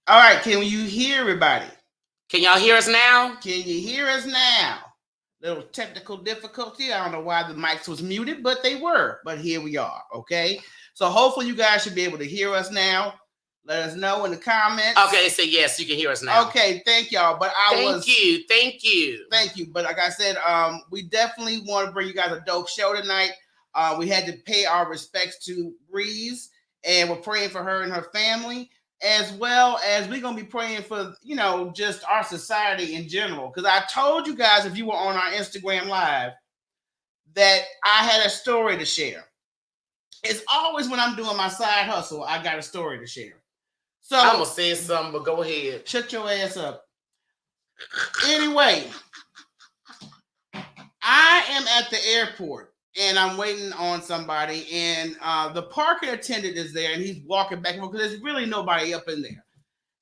All right, can you hear everybody? Can y'all hear us now? Can you hear us now? Little technical difficulty. I don't know why the mics was muted, but they were. But here we are, okay? So hopefully you guys should be able to hear us now. Let us know in the comments. Okay, say yes, you can hear us now. Okay, thank y'all. But thank you. But like I said, we definitely want to bring you guys a dope show tonight. We had to pay our respects to Breeze, and we're praying for her and her family, as well as we're gonna be praying for just our society in general. Because I told you guys, if you were on our Instagram live, that I had a story to share. It's always when I'm doing my side hustle, I got a story to share. So I'm gonna say something, but go ahead. Shut your ass up. Anyway, I am at the airport and I'm waiting on somebody, and the parking attendant is there, and he's walking back and forth because there's really nobody up in there.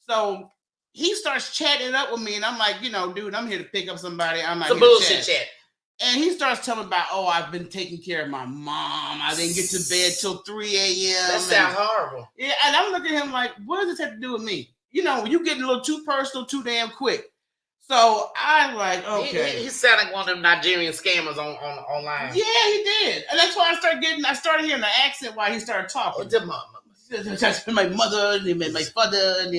So he starts chatting it up with me, and I'm like, dude, I'm here to pick up somebody. I'm like, it's a bullshit chat. And he starts telling me about, I've been taking care of my mom. I didn't get to bed till 3 a.m. That sounds horrible. Yeah, and I'm looking at him like, what does this have to do with me? You getting a little too personal, too damn quick. So I'm like, okay. He sounded like one of them Nigerian scammers on online. Yeah, he did. And that's why I started hearing the accent while he started talking. My mother and my father. And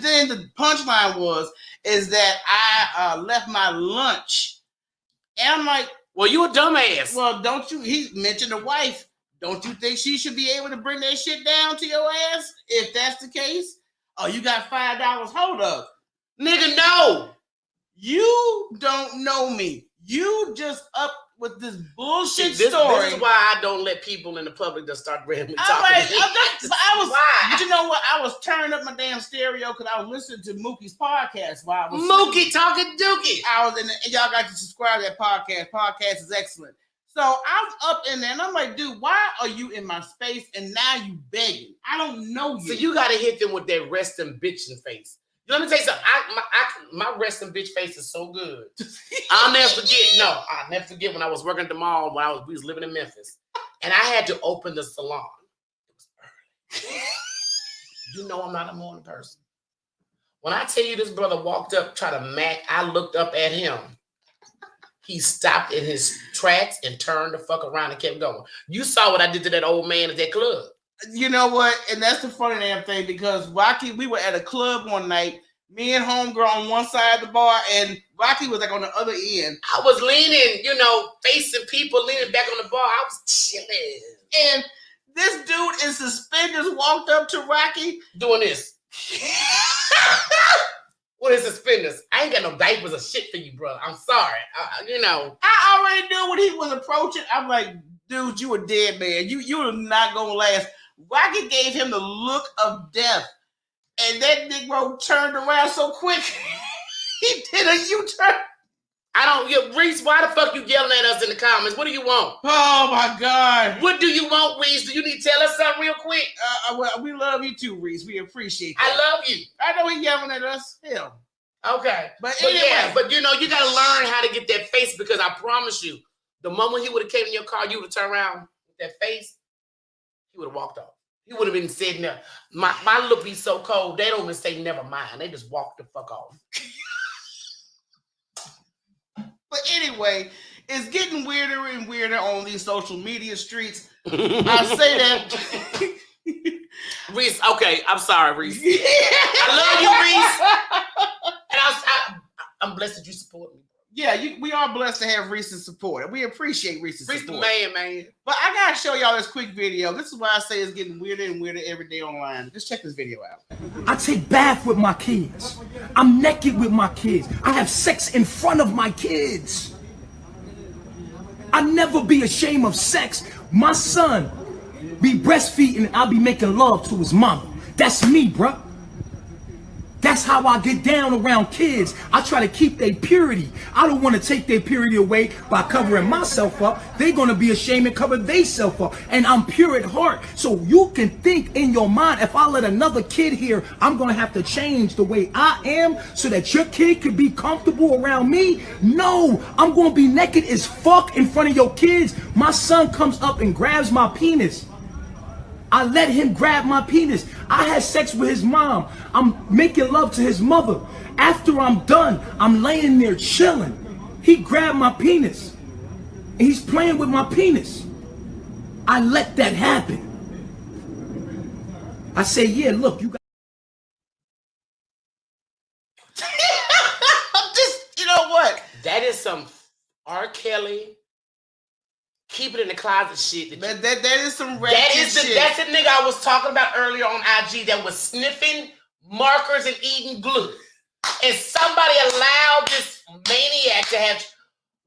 then the punchline is that I left my lunch. And I'm like, well, you a dumbass. Well, don't you? He mentioned the wife. Don't you think she should be able to bring that shit down to your ass? If that's the case, you got $5. Hold up, nigga. No, you don't know me. You just up with this bullshit story. This is why I don't let people in the public just start randomly talking. Why? But you know what? I was turning up my damn stereo because I was listening to Mookie's podcast while I was Mookie talking Dookie. I was in the, and y'all got to subscribe to that podcast. Podcast is excellent. So I was up in there, and I'm like, dude, why are you in my space? And now you begging? I don't know you. So you got to hit them with that resting bitching face. Let me tell you something. My resting bitch face is so good. I'll never forget when I was working at the mall when we was living in Memphis, and I had to open the salon. It was early. I'm not a morning person. When I tell you this brother walked up, tried to mac, I looked up at him. He stopped in his tracks and turned the fuck around and kept going. You saw what I did to that old man at that club. You know what? And that's the funny damn thing, because Rocky, we were at a club one night, me and homegirl on one side of the bar, and Rocky was like on the other end. I was leaning, facing people, leaning back on the bar. I was chilling. And this dude in suspenders walked up to Rocky doing this. What is suspenders? I ain't got no diapers or shit for you, bro. I'm sorry. I already knew when he was approaching. I'm like, dude, you a dead man. You are not gonna last. Rocky gave him the look of death, and that Negro turned around so quick. He did a U-turn. Reese, why the fuck you yelling at us in the comments? What do you want? Oh my God. What do you want, Reese? Do you need to tell us something real quick? Well, we love you too, Reese. We appreciate that. I love you. I know he yelling at us. Hell. Okay. But anyway. You gotta learn how to get that face, because I promise you, the moment he would have came in your car, you would have turned around with that face, he would have walked off. He would have been sitting there. My look be so cold, they don't even say never mind. They just walk the fuck off. But anyway, it's getting weirder and weirder on these social media streets. I say that. Reese, okay, I'm sorry, Reese. I love you, Reese. And I'm blessed that you support me. Yeah, we are blessed to have Reese's support. We appreciate Reese's support. Reese, man. But I gotta show y'all this quick video. This is why I say it's getting weirder and weirder every day online. Just check this video out. I take bath with my kids. I'm naked with my kids. I have sex in front of my kids. I never be ashamed of sex. My son be breastfeeding, I'll be making love to his mama. That's me, bruh. That's how I get down around kids. I try to keep their purity. I don't want to take their purity away by covering myself up. They're going to be ashamed and cover themselves up. And I'm pure at heart. So you can think in your mind, if I let another kid here, I'm going to have to change the way I am so that your kid could be comfortable around me. No, I'm going to be naked as fuck in front of your kids. My son comes up and grabs my penis. I let him grab my penis. I had sex with his mom. I'm making love to his mother. After I'm done, I'm laying there chilling. He grabbed my penis. And he's playing with my penis. I let that happen. I say, yeah, look, you got. Just, you know what? That is some R. Kelly, keep it in the closet shit. That is some ratchet shit. That's the nigga I was talking about earlier on IG that was sniffing markers and eating glue. And somebody allowed this maniac to have.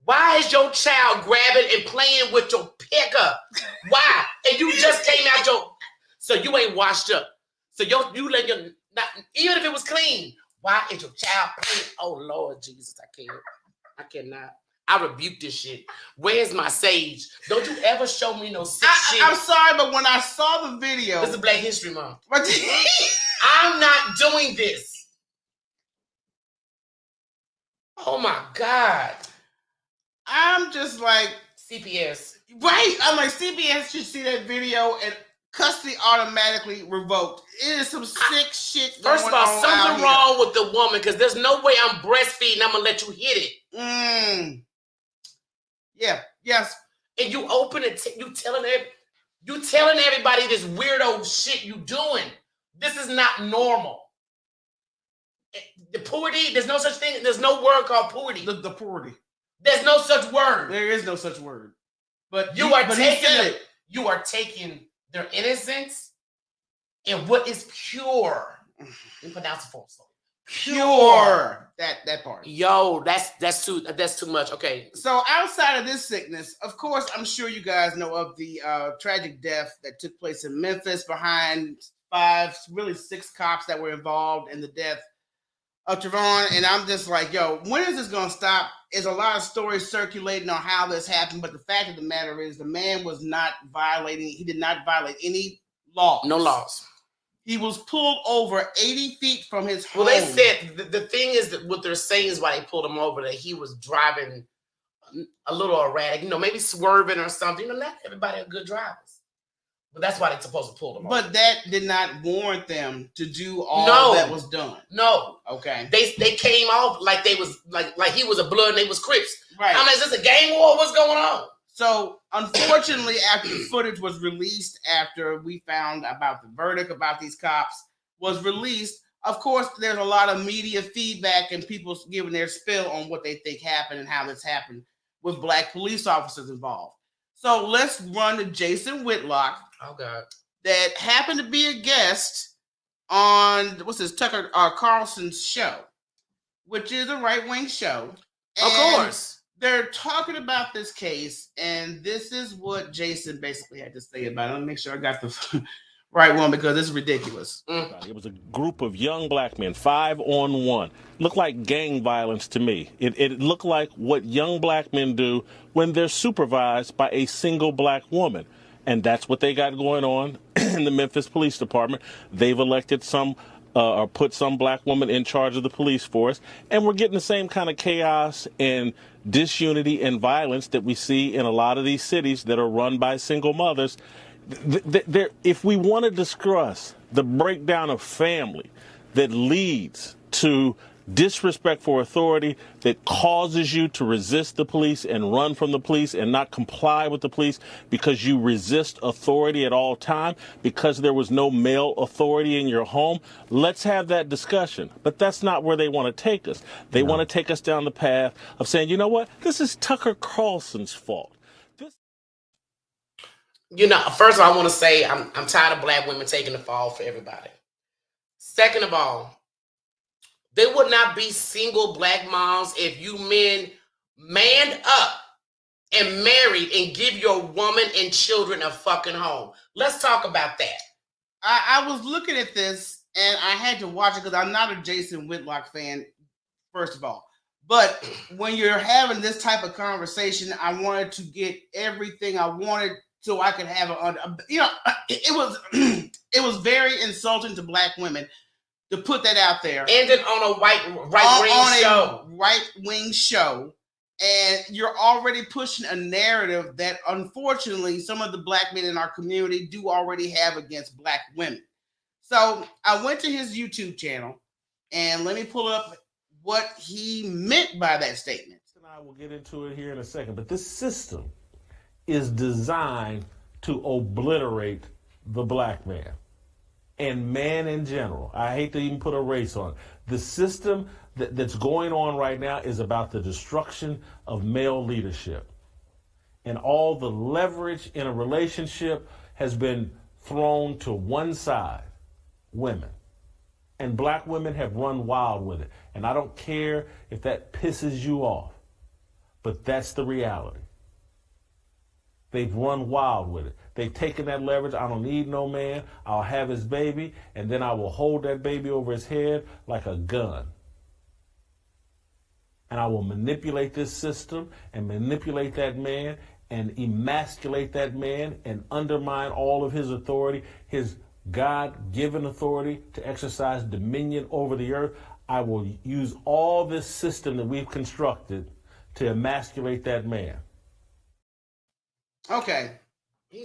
Why is your child grabbing and playing with your pickup? Why? And you just came out your. So you ain't washed up. So you let your not even if it was clean. Why is your child playing? Oh Lord Jesus, I cannot. I rebuke this shit. Where's my sage? Don't you ever show me no sick shit. I'm sorry, but when I saw the video, this is Black History Month. I'm not doing this. Oh my God. I'm just like CPS. Right. I'm like CPS should see that video and custody automatically revoked. It is some sick shit going on. First of all, something wrong with the woman because there's no way I'm breastfeeding. I'm gonna let you hit it. Yeah. Yes. And you open it. You telling everybody this weirdo shit you doing. This is not normal. The purity. There's no such thing. There's no word called purity. The purity. There's no such word. There is no such word. But you are taking their innocence and what is pure. You pronounce it for us. Pure. That part. Yo, that's too much. Okay. So outside of this sickness, of course, I'm sure you guys know of the tragic death that took place in Memphis behind 6 cops that were involved in the death of Trayvon. And I'm just like, yo, when is this gonna stop? There's a lot of stories circulating on how this happened, but the fact of the matter is the man was not violating, he did not violate any laws. No laws. He was pulled over 80 feet from his home. Well, they said the thing is that what they're saying is why they pulled him over, that he was driving a little erratic, maybe swerving or something. Not everybody are good drivers. But that's why they're supposed to pull them over. But that did not warrant them to do all that was done. No. Okay. They came off like they was like he was a Blood and they was Crips. Right. I mean, is this a gang war? What's going on? So, unfortunately, after the footage was released, after we found about the verdict about these cops was released, of course, there's a lot of media feedback and people giving their spill on what they think happened and how this happened with Black police officers involved. So let's run to Jason Whitlock. Oh God. That happened to be a guest on Tucker Carlson's show, which is a right-wing show. Of course. They're talking about this case, and this is what Jason basically had to say about it. Let me make sure I got the right one because this is ridiculous. It was a group of young black men, 5-on-1. Looked like gang violence to me. It looked like what young black men do when they're supervised by a single black woman. And that's what they got going on in the Memphis Police Department. They've elected or put some black woman in charge of the police force. And we're getting the same kind of chaos and disunity and violence that we see in a lot of these cities that are run by single mothers. If we want to discuss the breakdown of family that leads to disrespect for authority, that causes you to resist the police and run from the police and not comply with the police because you resist authority at all time because there was no male authority in your home, let's have that discussion. But that's not where they want to take us. They want to take us down the path of saying, you know what, this is Tucker Carlson's fault. First of all, I want to say I'm tired of black women taking the fall for everybody. Second of all, there would not be single black moms if you men manned up and married and give your woman and children a fucking home. Let's talk about that. I was looking at this and I had to watch it because I'm not a Jason Whitlock fan, first of all. But when you're having this type of conversation, I wanted to get everything I wanted so I could have it was very insulting to black women to put that out there. And then on a right-wing show. Right-wing show And you're already pushing a narrative that unfortunately some of the black men in our community do already have against black women. So I went to his YouTube channel and let me pull up what he meant by that statement. And I will get into it here in a second, but this system is designed to obliterate the black man and man in general. I hate to even put a race on it. The system that's going on right now is about the destruction of male leadership. And all the leverage in a relationship has been thrown to one side, women. And black women have run wild with it. And I don't care if that pisses you off, but that's the reality. They've run wild with it. They've taken that leverage. I don't need no man. I'll have his baby, and then I will hold that baby over his head like a gun. And I will manipulate this system and manipulate that man and emasculate that man and undermine all of his authority, his God-given authority to exercise dominion over the earth. I will use all this system that we've constructed to emasculate that man. Okay. I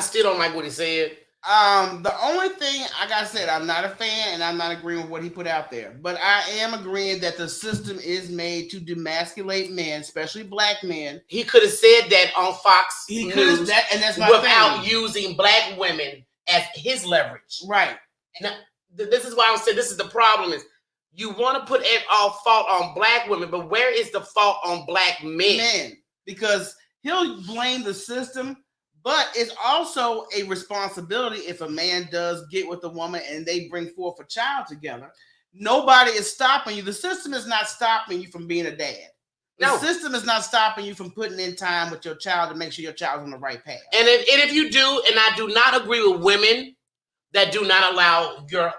still don't like what he said. The only thing, like I said, I'm not a fan and I'm not agreeing with what he put out there, but I am agreeing that the system is made to demasculate men, especially black men. He could have said that on Fox News that, and that's my without thing. using black women as his leverage. Right. Now, this is why I'm saying this is the problem is you want to put all fault on black women, but where is the fault on black men? Because he'll blame the system. But it's also a responsibility if a man does get with a woman and they bring forth a child together. Nobody is stopping you. The system is not stopping you from being a dad. The system is not stopping you from putting in time with your child to make sure your child's on the right path. And if you do, and I do not agree with women that do not allow your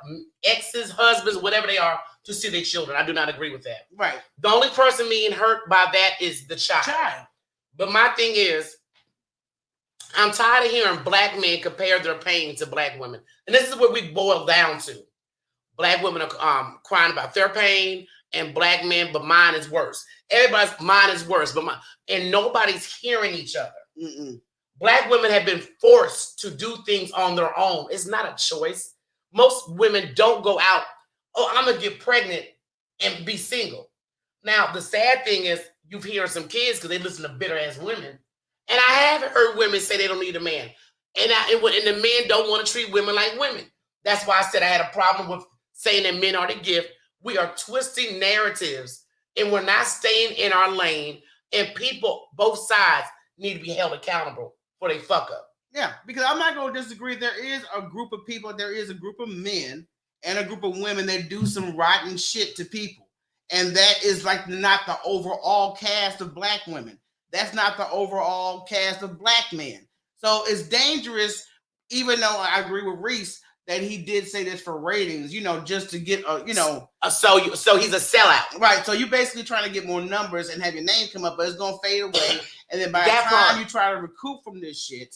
exes, husbands, whatever they are, to see their children. I do not agree with that. Right. The only person being hurt by that is the child. But my thing is, I'm tired of hearing black men compare their pain to black women. And this is what we boil down to. Black women are crying about their pain and black men, but mine is worse. Everybody's mine is worse, and nobody's hearing each other. Mm-mm. Black women have been forced to do things on their own. It's not a choice. Most women don't go out, I'm going to get pregnant and be single. Now, the sad thing is you've heard some kids because they listen to bitter ass women. And I haven't heard women say they don't need a man. And the men don't want to treat women like women. That's why I said I had a problem with saying that men are the gift. We are twisting narratives and we're not staying in our lane. And people, both sides, need to be held accountable for their fuck up. Yeah, because I'm not going to disagree. There is a group of people, there is a group of men and a group of women that do some rotten shit to people. And that is like not the overall cast of black women. That's not the overall cast of black men. So it's dangerous, even though I agree with Reese that he did say this for ratings, just to get, so he's a sellout. Right. So you're basically trying to get more numbers and have your name come up, but it's going to fade away. And then by the time you try to recoup from this shit,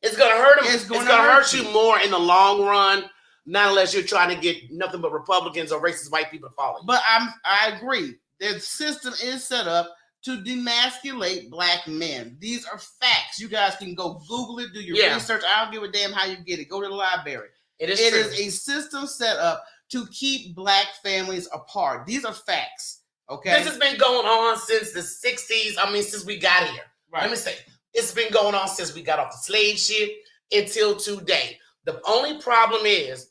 it's going to hurt him. It's going to hurt you more in the long run, not unless you're trying to get nothing but Republicans or racist white people to follow you. But I agree. The system is set up to demasculate black men. These are facts. You guys can go Google it, do your research. I don't give a damn how you get it. Go to the library. It is a system set up to keep black families apart. These are facts. Okay. This has been going on since the 60s. I mean, since we got here. Right. Let me say, it's been going on since we got off the slave ship until today. The only problem is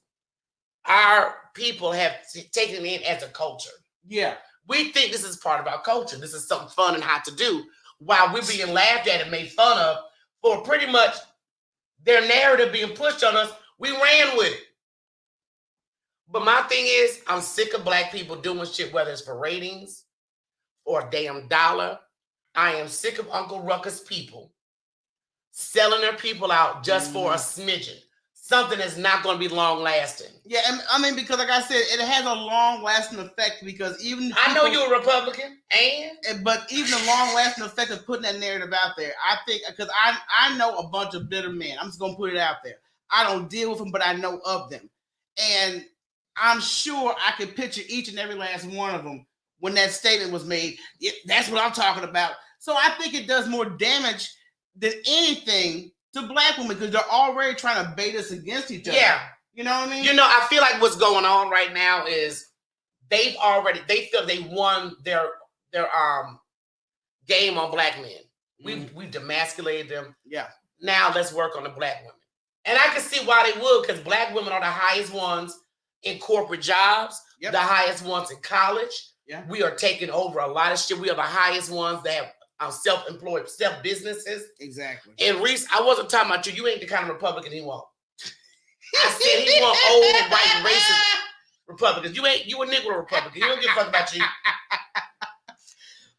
our people have taken it in as a culture. Yeah. We think this is part of our culture. This is something fun and hot to do while we're being laughed at and made fun of for pretty much their narrative being pushed on us. We ran with it. But my thing is, I'm sick of black people doing shit, whether it's for ratings or a damn dollar. I am sick of Uncle Ruckus people selling their people out just for a smidgen. Something that's not going to be long lasting. Yeah, and I mean, because like I said, it has a long lasting effect because even I know you're a Republican, but even the long lasting effect of putting that narrative out there, I think because I know a bunch of bitter men. I'm just gonna put it out there. I don't deal with them, but I know of them, and I'm sure I could picture each and every last one of them when that statement was made. That's what I'm talking about. So I think it does more damage than anything to black women because they're already trying to bait us against each other. Yeah. You know what I mean? You know, I feel like what's going on right now is they feel they won their game on black men. We demasculated them. Yeah. Now let's work on the black women. And I can see why they would, because black women are the highest ones in corporate jobs, the highest ones in college. Yeah. We are taking over a lot of shit. We are the highest ones that have self-employed, self-businesses. Exactly. And Reese, I wasn't talking about you. You ain't the kind of Republican he want. I said he want old, white, racist Republicans. You a Negro Republican. You don't give a fuck about you.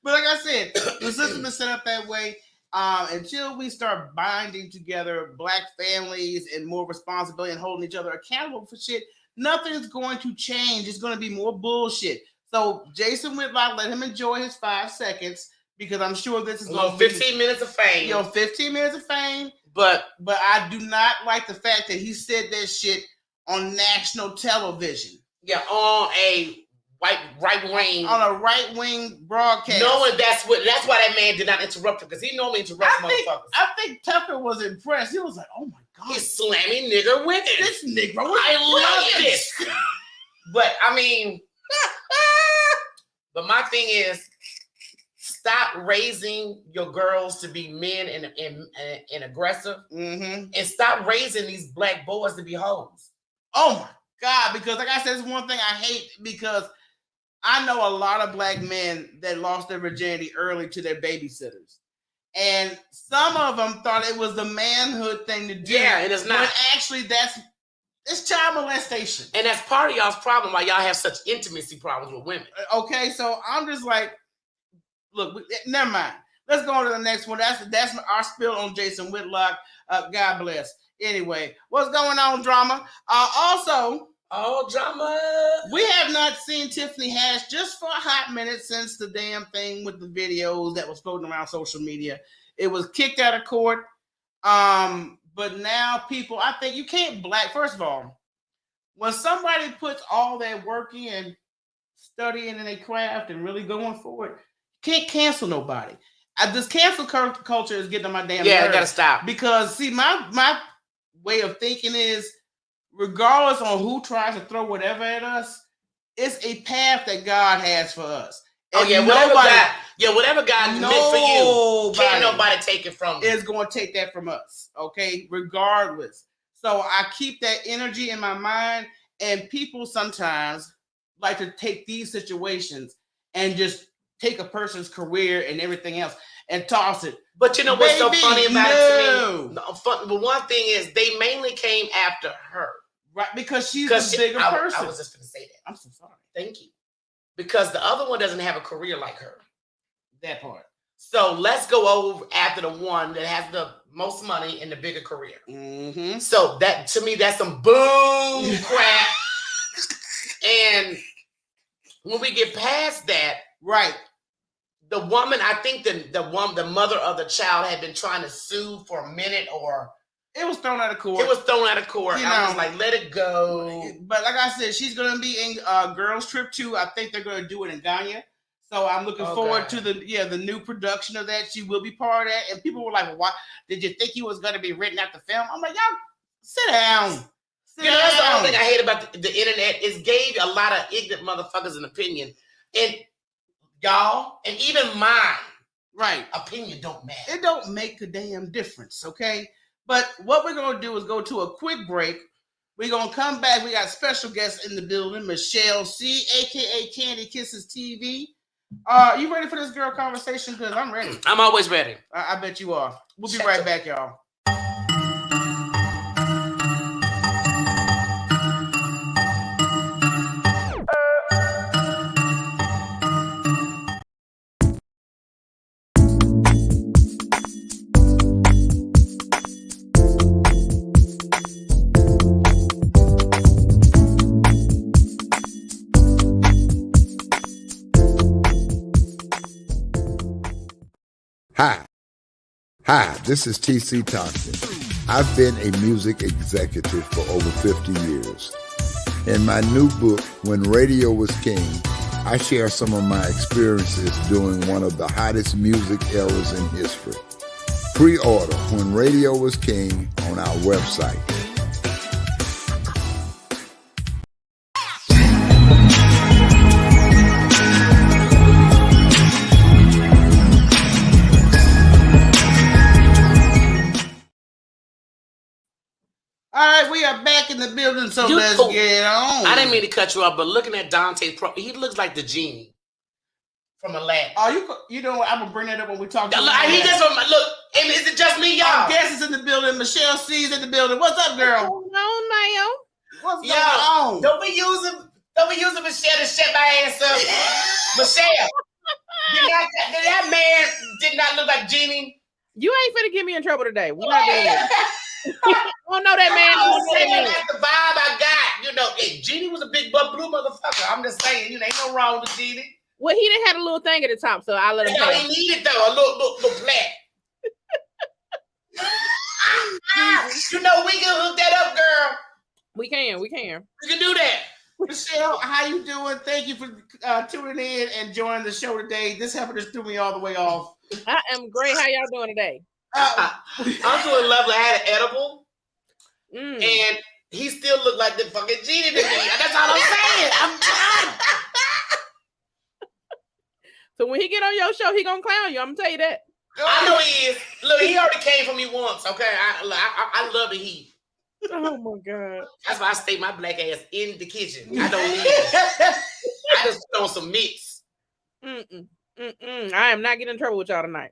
But like I said, the system is set up that way. Until we start binding together black families and more responsibility and holding each other accountable for shit, nothing's going to change. It's going to be more bullshit. So Jason Whitlock, let him enjoy his 5 seconds because I'm sure this is going to be 15 minutes of fame. 15 minutes of fame. But I do not like the fact that he said that shit on national television. Yeah, on a right wing broadcast. Knowing that's why that man did not interrupt him, because he normally interrupts motherfuckers. I think Tucker was impressed. He was like, "Oh my god, he's slamming nigger women. This nigga, I love this." But I mean, but my thing is, stop raising your girls to be men and aggressive, and stop raising these black boys to be hoes. Oh my god! Because like I said, it's one thing I hate because I know a lot of black men that lost their virginity early to their babysitters. And some of them thought it was the manhood thing to do. Yeah, and it's not. But actually, it's child molestation. And that's part of y'all's problem why y'all have such intimacy problems with women. Okay, so I'm just like, look, never mind. Let's go on to the next one. That's our spill on Jason Whitlock. God bless. Anyway, what's going on, drama? Also... Oh, drama. We have not seen Tiffany Haddish just for a hot minute since the damn thing with the videos that was floating around social media. It was kicked out of court. But now people, I think you can't first of all, when somebody puts all that work in, studying in a craft and really going for it, you can't cancel nobody. This cancel culture is getting on my damn nerves. Yeah, gotta stop. Because see, my way of thinking is, regardless on who tries to throw whatever at us, it's a path that God has for us. And whatever God meant for you, can't nobody take it from you. Is going to take that from us, okay? Regardless. So I keep that energy in my mind, and people sometimes like to take these situations and just take a person's career and everything else and toss it. But you know what's so funny about it to me? But one thing is, they mainly came after her. Right, because she's the bigger person. I was just going to say that. I'm so sorry. Thank you. Because the other one doesn't have a career like her. That part. So let's go over after the one that has the most money and the bigger career. Mm-hmm. So that, to me, that's some boom crap. And when we get past that, right, the woman, I think the mother of the child had been trying to sue for a minute, or it was thrown out of court. It was thrown out of court. I was like, let it go. But like I said, she's going to be in Girls Trip 2. I think they're going to do it in Ghana. So I'm looking forward to the new production of that. She will be part of that. And people were like, well, why did you think he was going to be written out the film? I'm like, y'all, sit down. That's the only thing I hate about the internet is gave a lot of ignorant motherfuckers an opinion. And y'all, and even mine, opinion don't matter. It don't make a damn difference, okay? But what we're going to do is go to a quick break. We're going to come back. We got special guests in the building, Michelle C., a.k.a. Candy Kisses TV. You ready for this girl conversation? Because I'm ready. I'm always ready. I bet you are. We'll be right back, y'all. Hi, this is TC Thompson. I've been a music executive for over 50 years. In my new book, When Radio Was King, I share some of my experiences during one of the hottest music eras in history. Pre-order When Radio Was King on our website. All right, we are back in the building, so let's get on. I didn't mean to cut you off, but looking at Dante's he looks like the genie from Aladdin. Oh, you know what? I'm gonna bring that up when we talk. He just look. And is it just me, y'all? Our guest is in the building. Michelle C's in the building. What's up, girl? What's going on? Don't be using Michelle to shut my ass up. Michelle, that man did not look like Genie. You ain't finna get me in trouble today. We're not doing that. I don't know that man. I'm saying that's the vibe I got. You know, Genie was a big butt blue motherfucker. I'm just saying, ain't no wrong with Genie. Well, he didn't have a little thing at the top, so I let him. No, he needed though a little flat. You know, we can hook that up, girl. We can. We can do that. Michelle, how you doing? Thank you for tuning in and joining the show today. This happened just threw me all the way off. I am great. How y'all doing today? I'm doing lovely. I had an edible, and he still looked like the fucking Genie to me. That's all I'm saying. I'm tired. So when he get on your show, he gonna clown you. I'm gonna tell you that. I know he is. Look, he already came for me once. Okay, I love the heat. Oh my god. That's why I stay my black ass in the kitchen. I don't leave. I just put on some mix. I am not getting in trouble with y'all tonight.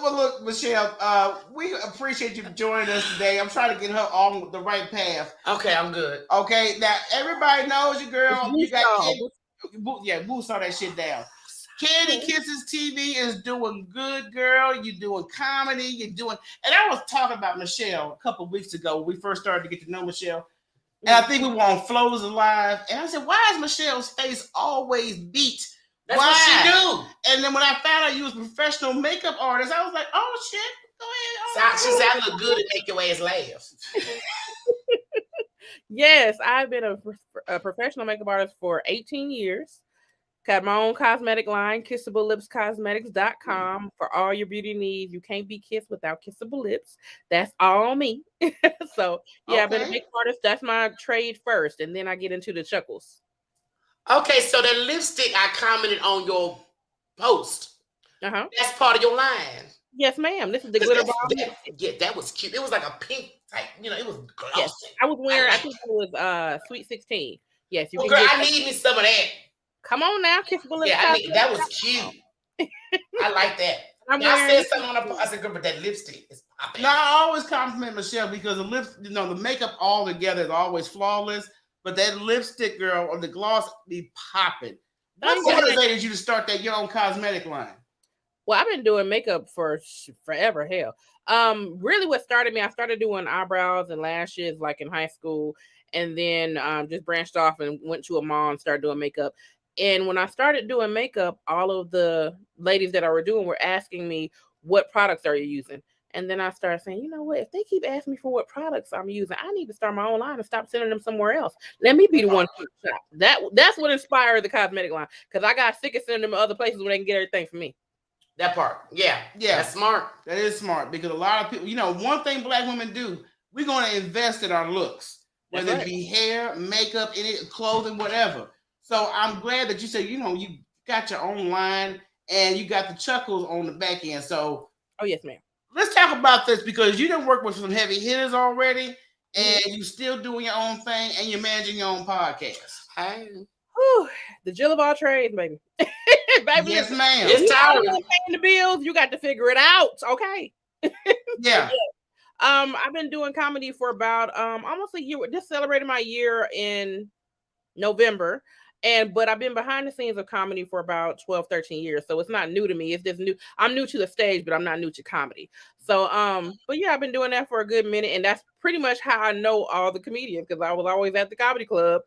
Well, look, Michelle, we appreciate you joining us today. I'm trying to get her on the right path. Okay, I'm good. Okay, now everybody knows you, girl. You got Boost all that shit down. Candy Kisses TV is doing good, girl. You're doing comedy. You're doing, and I was talking about Michelle a couple of weeks ago when we first started to get to know Michelle. And I think we were on Flows Alive. And I said, why is Michelle's face always beat? That's what she do. And then when I found out you was a professional makeup artist, I was like, oh shit, go ahead. She said I look good and make your ass laugh. Yes, I've been a professional makeup artist for 18 years. Got my own cosmetic line, KissableLipsCosmetics.com for all your beauty needs. You can't be kissed without kissable lips. That's all me. So, yeah, I've been a makeup artist. That's my trade first, and then I get into the chuckles. Okay, so the lipstick I commented on your post. That's part of your line. Yes, ma'am. This is the glitter bomb. Yeah, that was cute. It was like a pink type. It was glossy. Yes, I was wearing. I think it was Sweet 16. Yes, you. Well, girl, I need me some of that. Come on now, Kissable Lips. Yeah, that was cute. I like that. I said something on the. I said, girl, but that lipstick is popping. No, I always compliment Michelle because the lips, the makeup all together is always flawless. But that lipstick, girl, or the gloss be popping. What motivated you to start your own cosmetic line? Well, I've been doing makeup for forever. Hell, really, what started me? I started doing eyebrows and lashes like in high school, and then just branched off and went to a mall and started doing makeup. And when I started doing makeup, all of the ladies that I were doing were asking me, what products are you using? And then I started saying, you know what? If they keep asking me for what products I'm using, I need to start my own line and stop sending them somewhere else. Let me be the one to shop. That's what inspired the cosmetic line, because I got sick of sending them other places where they can get everything from me. That part. Yeah. That's smart. That is smart, because a lot of people, one thing Black women do, we're going to invest in our looks, whether it be hair, makeup, any clothing, whatever. So I'm glad that you said, you got your own line and you got the chuckles on the back end. So, oh yes, ma'am. Let's talk about this, because you done work with some heavy hitters already, and you still doing your own thing, and you're managing your own podcast. Hey. The Jill of all trades, baby. Baby, yes, ma'am. It's time. Paying the bills. You got to figure it out. Okay. Yeah. I've been doing comedy for about almost a year. Just celebrated my year in November. But I've been behind the scenes of comedy for about 12, 13 years. So it's not new to me. It's just new. I'm new to the stage, but I'm not new to comedy. So, but yeah, I've been doing that for a good minute. And that's pretty much how I know all the comedians, because I was always at the comedy club,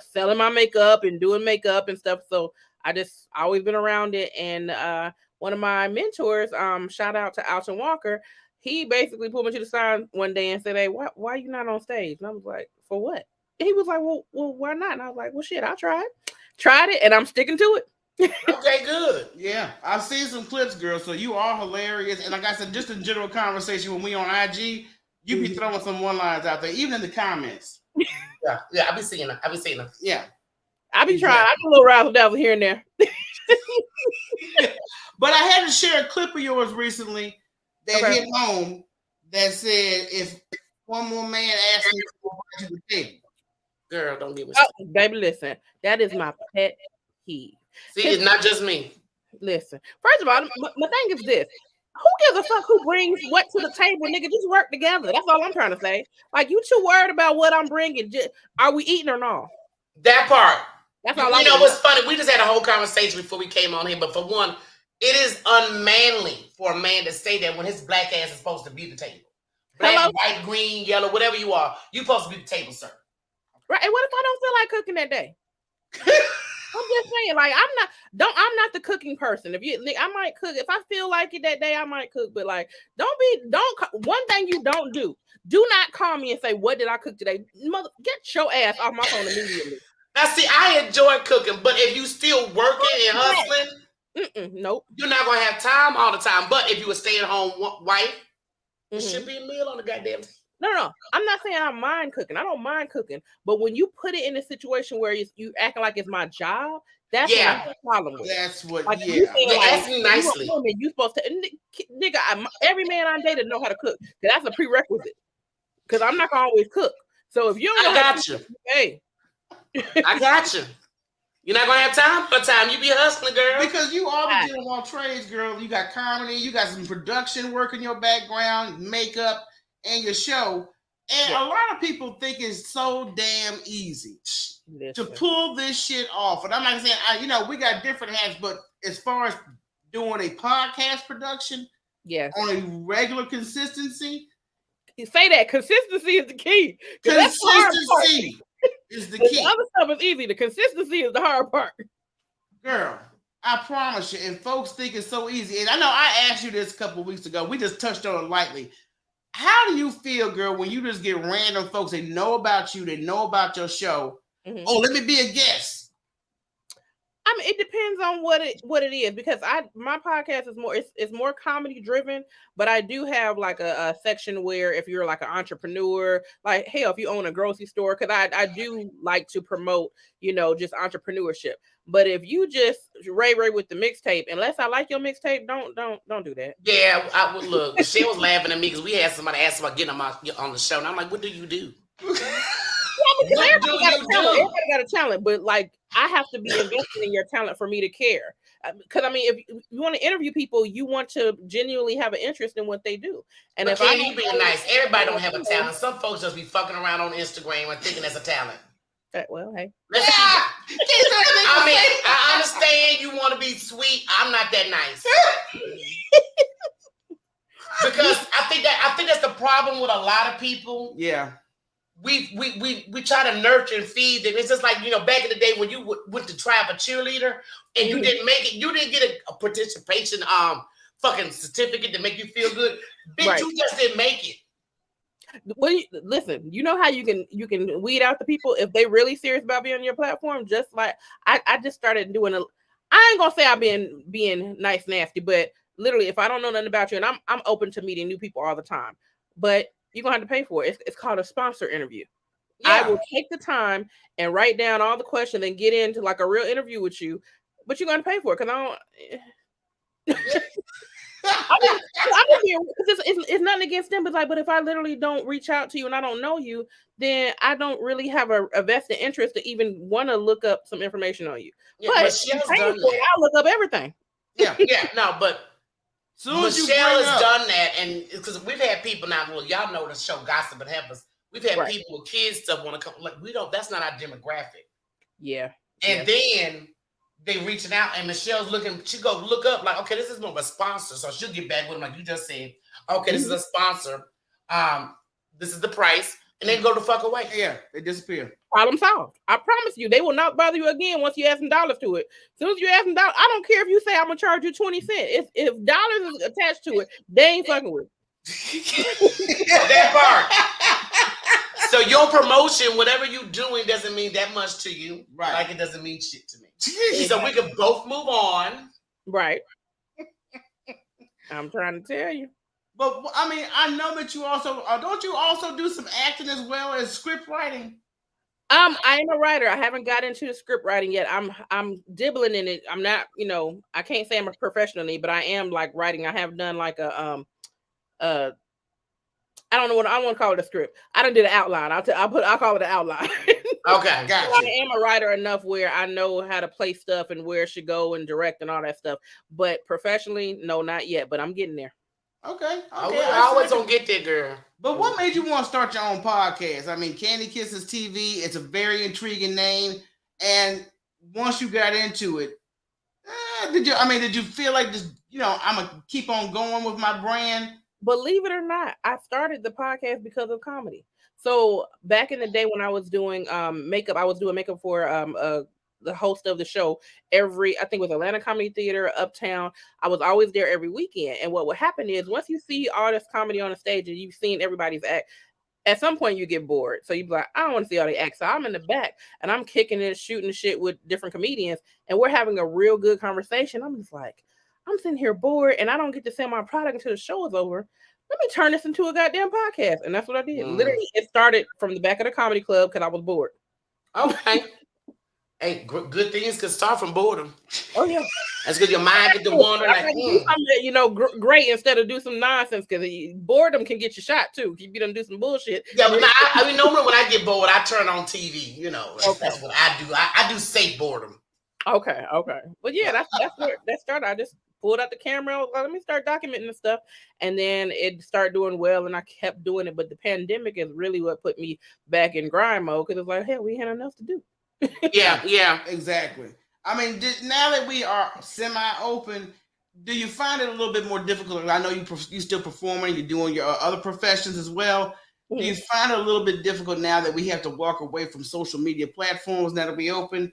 selling my makeup and doing makeup and stuff. So I always been around it. And one of my mentors, shout out to Alton Walker, he basically pulled me to the side one day and said, hey, why are you not on stage? And I was like, for what? He was like, well, why not? And I was like, well, shit, I'll try it. Tried it, and I'm sticking to it. Okay, good. Yeah, I've seen some clips, girl. So you are hilarious, and like I said, just in general conversation when we on IG, you be throwing some one lines out there, even in the comments. Yeah, I be seeing them. Yeah, I be trying. I do a little razzle dazzle here and there. but I had to share a clip of yours recently that Okay. hit home that said, "If one more man asks me to the table." Girl, don't get me Oh, started. baby, listen. That is my pet peeve. See, it's not just me. Listen. First of all, my thing is this. Who gives a fuck who brings what to the table, nigga? Just work together. That's all I'm trying to say. Like, you too worried about what I'm bringing. Are we eating or not? That part. That's all You I'm know saying. what's funny? We just had a whole conversation before we came on here. But for one, it is unmanly for a man to say that when his black ass is supposed to be the table. Black, Hello? white, green, yellow, whatever you are, you supposed to be the table, sir. Right. And what if I don't feel like cooking that day? I'm just saying, like, I'm not the cooking person. I might cook if I feel like it that day, I might cook, but like, one thing you don't do not call me and say, what did I cook today? Mother, get your ass off my phone immediately. Now, see, I enjoy cooking, but if you still working and hustling, Nope. you're not gonna have time all the time. But if you a stay-at-home wife, there Mhm. should be a meal on the goddamn. No. I'm not saying I mind cooking. I don't mind cooking, but when you put it in a situation where you acting like it's my job, that's what I have a problem with. That's what. Like, Yeah, you saying, like, ask me nicely. You supposed to, nigga. Every man I dated know how to cook. That's a prerequisite. Because I'm not gonna always cook. So if you don't know I how got to you. cook, hey, I got you. You're not gonna have time for time. You be hustling, girl. because you are the deal of all trades, girl. You got comedy, you got some production work in your background, makeup, and your show. And a lot of people think it's so damn easy to pull this shit off. And I'm not saying, we got different hats, but as far as doing a podcast production, on a regular consistency, you say that consistency is the key. Consistency is the key. The other stuff is easy. The consistency is the hard part. Girl, I promise you, and folks think it's so easy. And I know I asked you this a couple of weeks ago. We just touched on it lightly. How do you feel, girl, when you just get random folks that know about you, they know about your show? Mhm. Oh, let me be a guest. I mean, it depends on what it is, because my podcast is more comedy driven, but I do have like a section where if you're like an entrepreneur, like hell, if you own a grocery store, because I do like to promote, just entrepreneurship. But if you just Ray with the mixtape, unless I like your mixtape, don't do that. Yeah, I would look. She was laughing at me because we had somebody ask about getting on the show, and I'm like, "What do you do?" Everybody got a talent, but like I have to be invested in your talent for me to care. Because I mean, if you want to interview people, you want to genuinely have an interest in what they do. And But if Ken, you being nice, everybody don't have a talent. Some folks just be fucking around on Instagram and thinking that's a talent. Well, hey. I mean, I understand you want to be sweet. I'm not that nice. Because I think that's the problem with a lot of people. Yeah. We try to nurture and feed them. It's just like, back in the day when you went to try for cheerleader and you didn't make it, you didn't get a participation fucking certificate to make you feel good. Bitch, Right. you just didn't make it. Well, listen, you know how you can weed out the people if they really serious about being on your platform. Just like I just started doing I ain't gonna say I've been being nice, nasty, but literally, if I don't know nothing about you, and I'm open to meeting new people all the time, but you're gonna have to pay for it. It's called a sponsor interview. Yeah. I will take the time and write down all the questions and get into like a real interview with you, but you're gonna pay for it because I don't. It's nothing against them, but if I literally don't reach out to you and I don't know you, then I don't really have a vested interest to even want to look up some information on you. Yeah, but Michelle's done that. I'll look up everything. Yeah, no, but Michelle has done that, and because we've had people now. Well, y'all know the show Gossip and Heifers. We've had people with kids stuff want to come. Like that's not our demographic. Yeah, and then they reaching out, and Michelle's looking. She go look up like, okay, this is more of a sponsor, so she'll get back with them like you just said. Okay, this is a sponsor. This is the price, and then go the fuck away. Yeah, they disappear. Problem solved. I promise you, they will not bother you again once you add some dollars to it. As soon as you add some dollars, I don't care if you say I'm gonna charge you 20 cents. If dollars is attached to it, they ain't fucking with it. That part. So your promotion, whatever you doing, doesn't mean that much to you. Right. Like it doesn't mean shit to me. So we can both move on. Right. I'm trying to tell you. But I mean, I know that you also don't you also do some acting as well as script writing? I am a writer. I haven't got into the script writing yet. I'm dibbling in it. I'm not, I can't say I'm a professionally, but I am like writing. I have done like a I don't know what I want to call it a script. I done did an outline. I'll call it an outline. Okay, Gotcha. I am a writer enough where I know how to play stuff and where it should go and direct and all that stuff. But professionally, no, not yet. But I'm getting there. Okay. I always don't get there, girl. But what made you want to start your own podcast? I mean, Candy Kisses TV, it's a very intriguing name. And once you got into it, did you feel like this, I'm going to keep on going with my brand? Believe it or not, I started the podcast because of comedy. So back in the day when I was doing makeup, I was doing makeup for the host of the show I think it was Atlanta Comedy Theater, Uptown. I was always there every weekend. And what would happen is once you see all this comedy on the stage and you've seen everybody's act, at some point you get bored. So you'd be like, I don't want to see all the acts. So I'm in the back and I'm kicking it, shooting shit with different comedians. And we're having a real good conversation. I'm just like, I'm sitting here bored and I don't get to sell my product until the show is over. Let me turn this into a goddamn podcast. And that's what I did. Literally, it started from the back of the comedy club because I was bored. Okay. Hey, good things can start from boredom. Oh, yeah. That's good. Your mind get to wander like, do something that, great instead of do some nonsense because boredom can get you shot too. If you don't do some bullshit. Yeah, but I mean, normally when I get bored, I turn on TV. Okay. That's what I do. I do safe boredom. Okay. But yeah, that's where that started. I just pulled out the camera. Let me start documenting the stuff, and then it started doing well, and I kept doing it. But the pandemic is really what put me back in grind mode because it's like, hell, we had enough to do. Yeah, exactly. I mean, now that we are semi-open, do you find it a little bit more difficult? I know you still performing, you're doing your other professions as well. Do you find it a little bit difficult now that we have to walk away from social media platforms now that we open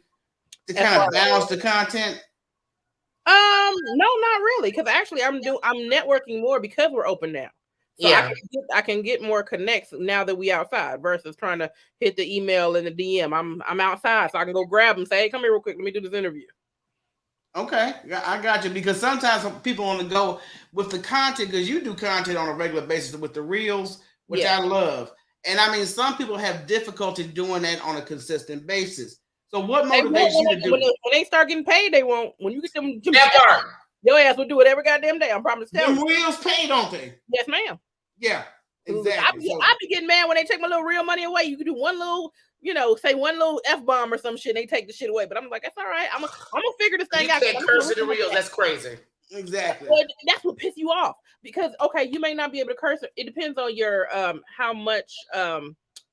to kind of balance the content? No, not really. Because actually, I'm networking more because we're open now. So yeah, I can get more connects now that we outside versus trying to hit the email and the DM. I'm outside, so I can go grab them. Say, hey, come here real quick. Let me do this interview. Okay, I got you. Because sometimes people want to go with the content because you do content on a regular basis with the reels, which I love. And I mean, some people have difficulty doing that on a consistent basis. So what motivates you to do it? When they start getting paid, they won't. When you get them, that part. Your ass will do it every goddamn day. I'm promised to tell you. Them reels pay, don't they? Yes, ma'am. Yeah, exactly. I be getting mad when they take my little real money away. You can do one little, say one little F-bomb or some shit, and they take the shit away. But I'm like, that's all right. I'm gonna figure this thing out. You can't curse in the reels. That's crazy. Exactly. Well, that's what pisses you off because you may not be able to curse. It depends on your how much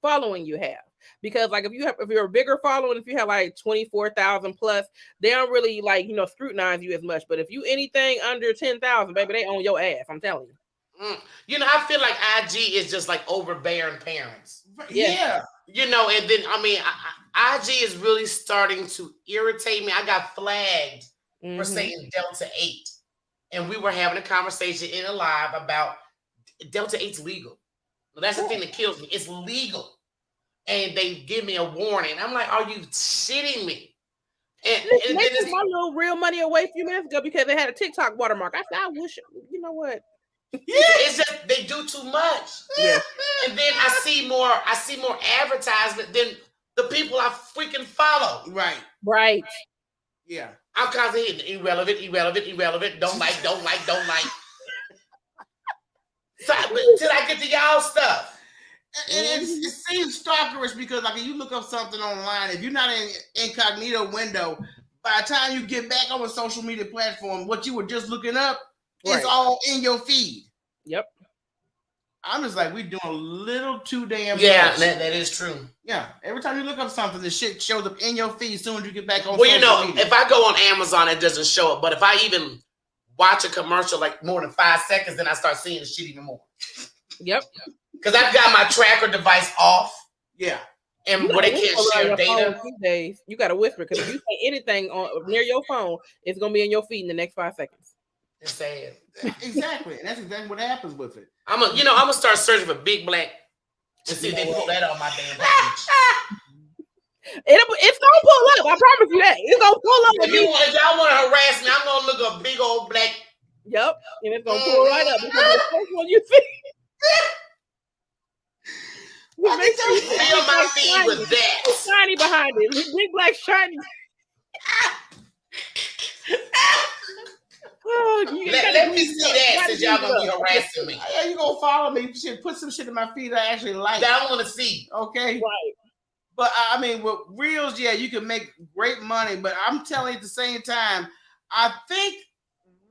following you have. Because like if you're a bigger following, if you have like 24,000 plus, they don't really scrutinize you as much. But if you anything under 10,000, baby, they own your ass. I'm telling you. I feel like IG is just like overbearing parents. Yeah. And then IG is really starting to irritate me. I got flagged for saying Delta 8, and we were having a conversation in a live about Delta 8's legal. Well, that's the thing that kills me. It's legal. And they give me a warning. I'm like, are you shitting me? And they took my little real money away a few minutes ago because they had a TikTok watermark. I said, I wish, you know what? It's just they do too much. Yeah. And then I see more advertisement than the people I freaking follow. Right. Yeah. I'm constantly hitting irrelevant, don't like. So, till I get to y'all stuff. And it seems stalkerish because like if you look up something online, if you're not in incognito window, by the time you get back on a social media platform, what you were just looking up is all in your feed. Yep. I'm just like, we're doing a little too damn much. Yeah, that is true. Yeah. Every time you look up something, the shit shows up in your feed as soon as you get back on social media. If I go on Amazon, it doesn't show up. But if I even watch a commercial like more than 5 seconds, then I start seeing the shit even more. Yep. Because I've got my tracker device off. Yeah. And where they can't share data. Days, you got to whisper because if you say anything near your phone, it's going to be in your feed in the next 5 seconds. It's sad. Exactly. And that's exactly what happens with it. I'm gonna start searching for Big Black and see if they pull that on my damn page. It's gonna pull up. I promise you that. It's gonna pull up. If y'all want to harass me, I'm gonna look a big old black. Yep, and it's gonna pull right up. It's gonna be the first one you see. Make sure you Fill my feed with that. shiny behind it. Big black shiny. Oh, Let me see that since y'all gonna be harassing me. Yeah, you gonna follow me? Shit, put some shit in my feed I actually like. That I want to see. Okay. Right. But I mean, with reels, yeah, you can make great money. But I'm telling you, at the same time, I think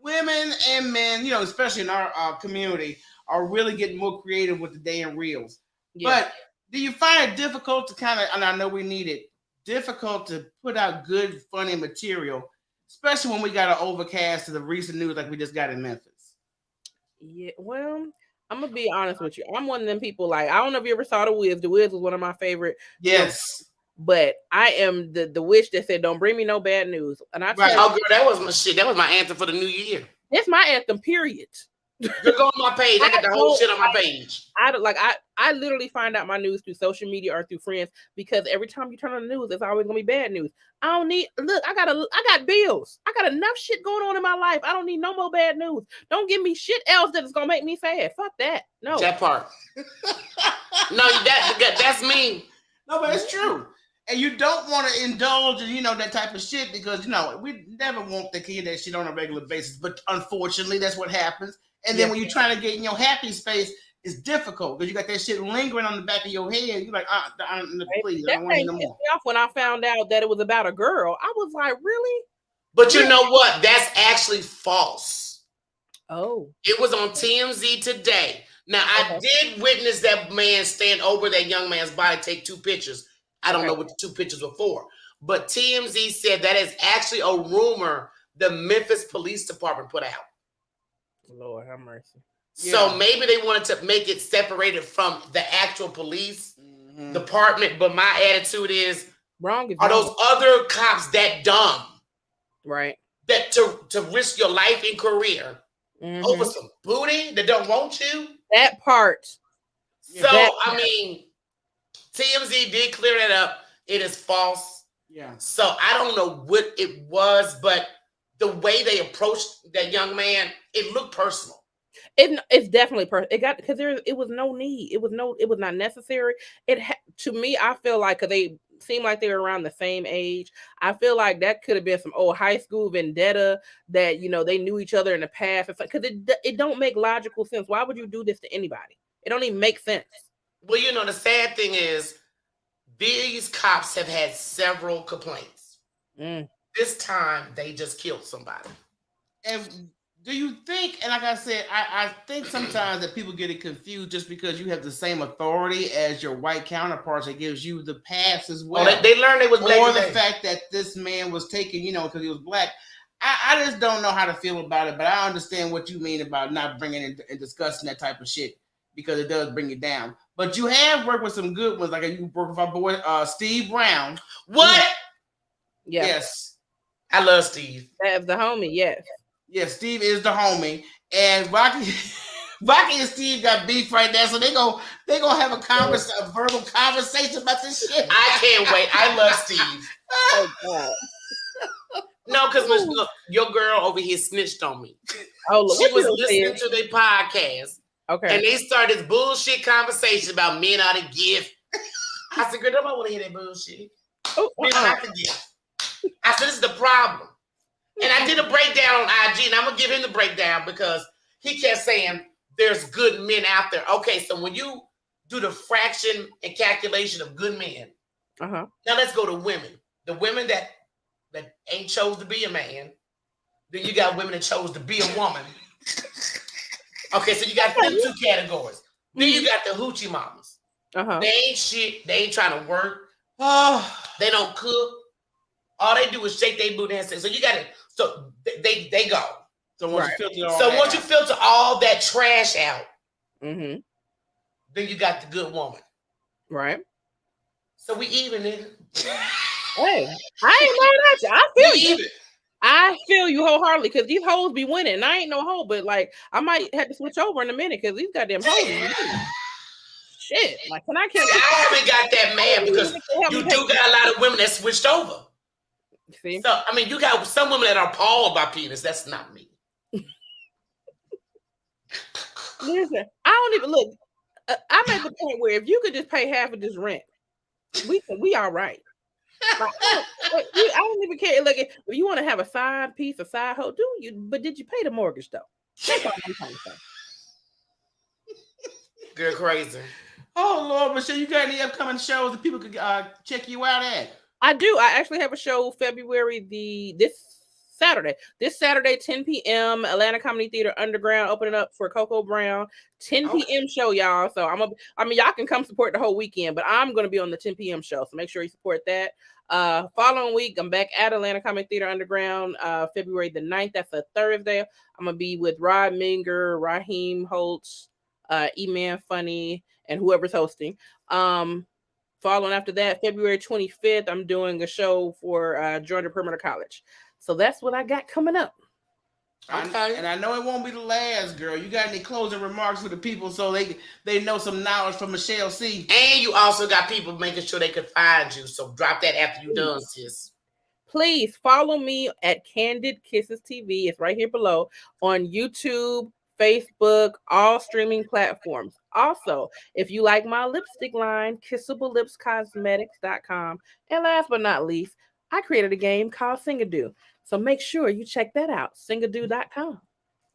women and men, especially in our community, are really getting more creative with the damn reels. Yeah. But do you find it difficult to kind of, and I know we need it, difficult to put out good, funny material, especially when we got an overcast of the recent news like we just got in Memphis? Yeah, well, I'm gonna be honest with you. I'm one of them people. Like, I don't know if you ever saw The Wiz. The Wiz was one of my favorite. Yes. But I am the witch that said, "Don't bring me no bad news." And I Right. Oh, girl, that was my shit. That was my anthem for the new year. That's my anthem. Period. You're going on my page. I got the whole shit on my page. I literally find out my news through social media or through friends, because every time you turn on the news, it's always gonna be bad news. I don't need. Look, I got bills. I got enough shit going on in my life. I don't need no more bad news. Don't give me shit else that is gonna make me sad. Fuck that. No. That part. No, that's me. No, but it's true. And you don't want to indulge in, that type of shit, because, we never want to hear that shit on a regular basis. But unfortunately, that's what happens. And then when you're trying to get in your happy space, it's difficult because you got that shit lingering on the back of your head. You're like, please, I don't want to know more. When I found out that it was about a girl, I was like, really? But you know what? That's actually false. Oh. It was on TMZ today. Now, I did witness that man stand over that young man's body, take 2 pictures. I don't know what the 2 pictures were for. But TMZ said that is actually a rumor the Memphis Police Department put out. Lord have mercy. So maybe they wanted to make it separated from the actual police department. But my attitude is, are those other cops that dumb? Right. That to risk your life and career over some booty that don't want you? That part. So, I mean, TMZ did clear that up. It is false. Yeah. So I don't know what it was, but the way they approached that young man, it looked personal. It's definitely personal. It got, because it was no need. It was not necessary. To me, I feel like, because they seemed like they were around the same age, I feel like that could have been some old high school vendetta that they knew each other in the past. Because it don't make logical sense. Why would you do this to anybody? It don't even make sense. Well, the sad thing is, these cops have had several complaints. This time, they just killed somebody. And do you think, and like I said, I think sometimes that people get it confused just because you have the same authority as your white counterparts, that gives you the pass as well. Oh, they learned they was black. Or the fact that this man was taken, because he was black. I just don't know how to feel about it, but I understand what you mean about not bringing in and discussing that type of shit, because it does bring you down. But you have worked with some good ones, like you worked with our boy Steve Brown. What? Yeah. Yes. I love Steve. That's the homie, yes. Yeah, Steve is the homie. And Rocky and Steve got beef right now, so they gonna have a verbal conversation about this shit. I can't wait. I love Steve. Oh God. No, because look, your girl over here snitched on me. Oh, look, she was listening to their podcast. Okay. And they started this bullshit conversation about men out of gift. I said, girl, nobody want to hear that bullshit. Men out of gift. I said, this is the problem. And I did a breakdown on IG, and I'm going to give him the breakdown because he kept saying there's good men out there. Okay, so when you do the fraction and calculation of good men, now let's go to women. The women that ain't chose to be a man. Then you got women that chose to be a woman. Okay, so you got them 2 categories. Then you got the hoochie mamas. They ain't shit. They ain't trying to work. They don't cook. All they do is shake their booty and say, so you got it. So they go. So once you filter all that trash out, then you got the good woman. Right. So we even, nigga. Hey, I ain't mad at you. I feel you. I feel you wholeheartedly, because these hoes be winning. And I ain't no hoe, but like I might have to switch over in a minute because these goddamn hoes. shit. Like, can I See, I haven't got that mad because you do got a lot of women that switched over. See? So I mean, you got some women that are appalled by penis. That's not me. Listen, I don't even look. I'm at the point where if you could just pay half of this rent, we all right. Like, I don't even care. Like, if you want to have a side piece, a side hoe, do you? But did you pay the mortgage though? That's all I'm trying to say. Girl, crazy. Oh Lord, Michelle, you got any upcoming shows that people could check you out at? I do. I actually have a show February this Saturday, 10 p.m. Atlanta Comedy Theater Underground, opening up for Coco Brown. 10 p.m. show, y'all. So y'all can come support the whole weekend, but I'm gonna be on the 10 p.m. show. So make sure you support that. Following week, I'm back at Atlanta Comedy Theater Underground, February the 9th. That's a Thursday. I'm gonna be with Rod Minger, Raheem Holtz, E-Man Funny, and whoever's hosting. Following after that, February 25th, I'm doing a show for Georgia Perimeter College. So that's what I got coming up. Okay. And I know it won't be the last, girl. You got any closing remarks for the people so they know some knowledge from Michelle C? And you also got people making sure they could find you. So drop that after you're done, sis. Please follow me at Candid Kisses TV. It's right here below on YouTube, Facebook, all streaming platforms. Also, if you like my lipstick line, KissableLipsCosmetics.com. And last but not least, I created a game called Singadoo. So make sure you check that out, singadoo.com.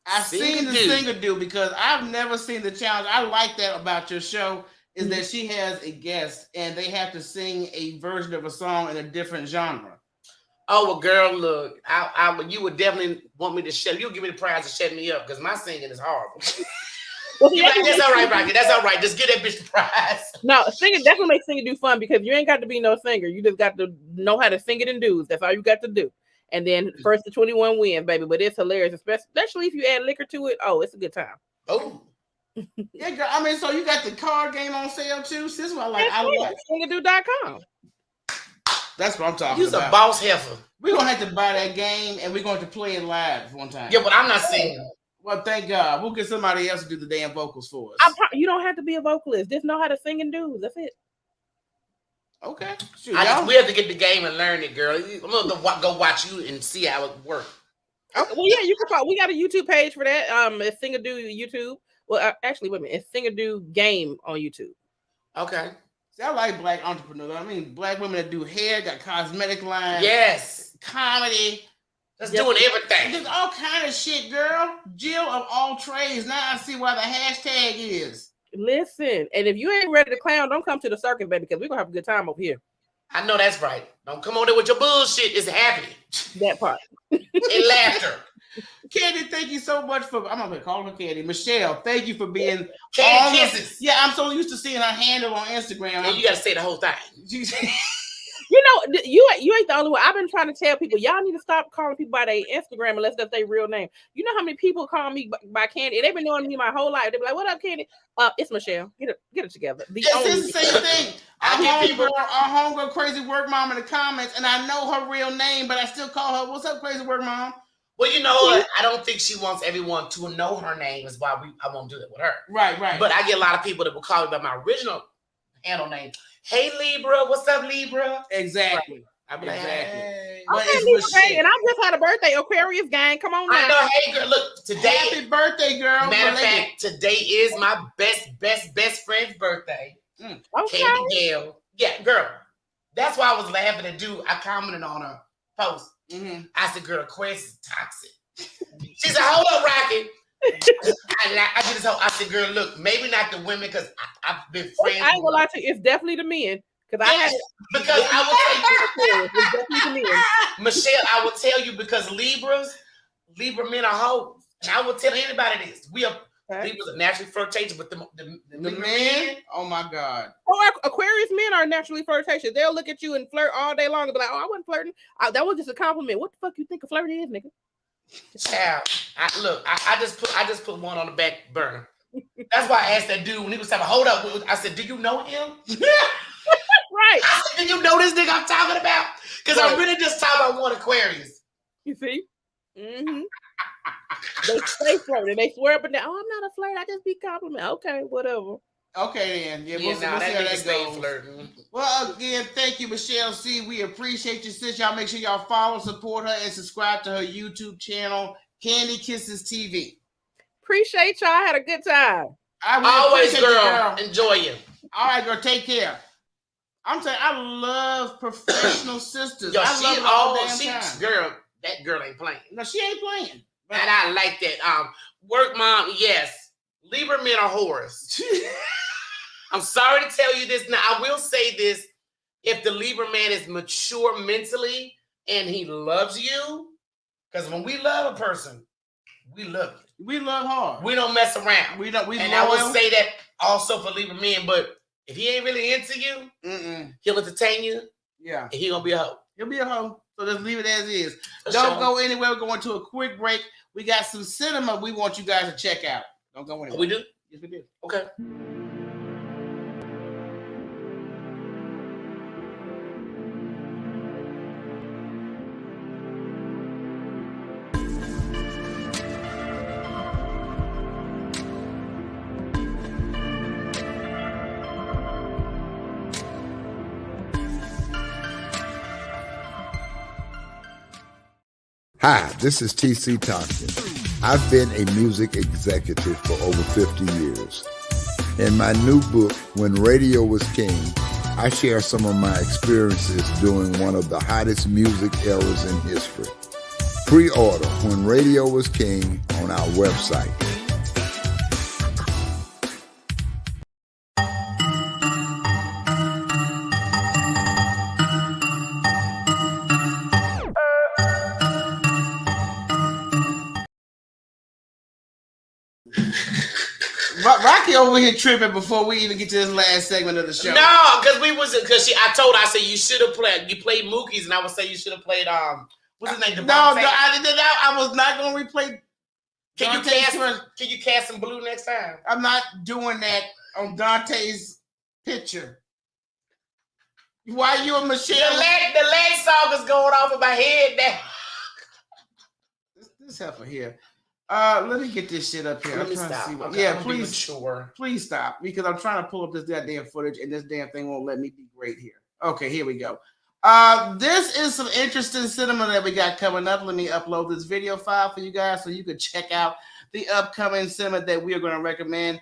I've seen the Singadoo because I've never seen the challenge. I like that about your show is that she has a guest and they have to sing a version of a song in a different genre. Oh, well, girl, look, you would definitely want me to shut. You'll give me the prize to shut me up because my singing is horrible. Well, that's all right, Rocky. That's all right. Just give that bitch the prize. No, singing definitely makes Singadoo fun because you ain't got to be no singer. You just got to know how to sing it in dudes. That's all you got to do. And then first to 21 wins, baby. But it's hilarious, especially if you add liquor to it. Oh, it's a good time. Oh. Yeah, girl. I mean, so you got the card game on sale too? This is what I like. Singadoo.com. That's what I'm talking You's about. A boss heifer. We're going to have to buy that game and we're going to play it live one time. Yeah, but I'm not singing. Well, thank God. We'll get somebody else to do the damn vocals for us. You don't have to be a vocalist. Just know how to sing and do. That's it. Okay. We have to get the game and learn it, girl. I'm going to go watch you and see how it works. Okay. Well, yeah, you can call. We got a YouTube page for that. It's Singadoo YouTube. Well, actually, wait a minute. It's Singadoo Game on YouTube. Okay. See, I like black entrepreneurs. I mean, black women that do hair, got cosmetic lines. Yes. Comedy. Just doing everything. There's all kind of shit, girl. Jill of all trades. Now I see why the hashtag is. Listen, and if you ain't ready to clown, don't come to the circus, baby, because we're going to have a good time over here. I know that's right. Don't come on there with your bullshit. It's happy. That part. And laughter. Candy, thank you so much for, I'm not going to call her Candy. Michelle, thank you for being Candy Kisses. Yeah, I'm so used to seeing her handle on Instagram. And you got to say the whole thing. You know, you ain't the only one. I've been trying to tell people, y'all need to stop calling people by their Instagram unless that's their real name. You know how many people call me by Candy? They've been knowing me my whole life. They be like, "What up, Candy?" It's Michelle. Get it together. It's the same thing. Our homegirl, Crazy Work Mom in the comments, and I know her real name, but I still call her, "What's up, Crazy Work Mom?" Well, you know what? I don't think she wants everyone to know her name. Is why I won't do that with her. Right. But I get a lot of people that will call me by my original handle name. Hey Libra, what's up, Libra? Exactly. I'm like, hey. And I just had a birthday, Aquarius gang. Come on now. I know. Hey, girl, look, today. Happy birthday, girl. Matter of fact, today is my best friend's birthday. Okay. Candy Gale. Yeah, girl. That's why I was laughing at dude. I commented on her post. Mm-hmm. I said, girl, Aquarius is toxic. She said, hold up, Rocky. I did this whole. I said, girl, look, maybe not the women because I've been friends. I ain't gonna lie to you, it's definitely the men. Because I will tell you, Michelle, I will tell you because Libra men are hoes. And I will tell anybody this. Libras are naturally flirtatious, but the men, oh my God. Oh, Aquarius men are naturally flirtatious. They'll look at you and flirt all day long and be like, "Oh, I wasn't flirting. That was just a compliment. What the fuck you think a flirt is, nigga?" Child, I just put one on the back burner. That's why I asked that dude when he was talking. Hold up, I said, "Do you know him?" Right. I said, "Do you know this nigga I'm talking about?" Because I'm really just talking about one Aquarius. You see? Mm-hmm. They stay flirting. They swear up and down. "Oh, I'm not a flirt. I just be complimenting." Okay, whatever. Okay, then. Yeah, Yeah, we'll see how that nigga that stay goes. flirting. Well, again, thank you, Michelle C. We appreciate you, sis. Y'all make sure y'all follow, support her, and subscribe to her YouTube channel, Candy Kisses TV. Appreciate y'all. I had a good time. Always, appreciate you, girl. Enjoy you. All right, girl. Take care. I'm saying I love professional sisters. Yo, I love it all damn time. girl, that girl ain't playing. No, she ain't playing. And I like that. Work mom, yes. Libra men are whores. I'm sorry to tell you this. Now, I will say this. If the Libra man is mature mentally and he loves you, because when we love a person, we love you. We love hard. We don't mess around. We and loyal. I will say that also for Libra men, but if he ain't really into you, he'll entertain you. Yeah. And he gonna be a hoe. He'll be a hoe. So just leave it as is. For Don't sure. go anywhere. We're going to a quick break. We got some cinema we want you guys to check out. Don't go anywhere. We do? Yes, we do. Okay. Hi, this is TC Tompkins. I've been a music executive for over 50 years. In my new book, When Radio Was King, I share some of my experiences during one of the hottest music eras in history. Pre-order When Radio Was King on our website. Rocky over here tripping before we even get to this last segment of the show. No, because I told her, I said you should have played. You played Mookie's, and I would say you should have played what's his name? No, I was not going to replay. Can you cast some blue next time? I'm not doing that on Dante's picture. Why you and Michelle? The leg song is going off of my head now. This heifer here. Let me get this shit up here. Let me trying to stop. see what, Okay, yeah, I'm gonna be please, mature. please stop because I'm trying to pull up this goddamn footage and this damn thing won't let me be great here. Okay, here we go. This is some interesting cinema that we got coming up. Let me upload this video file for you guys so you can check out the upcoming cinema that we are going to recommend.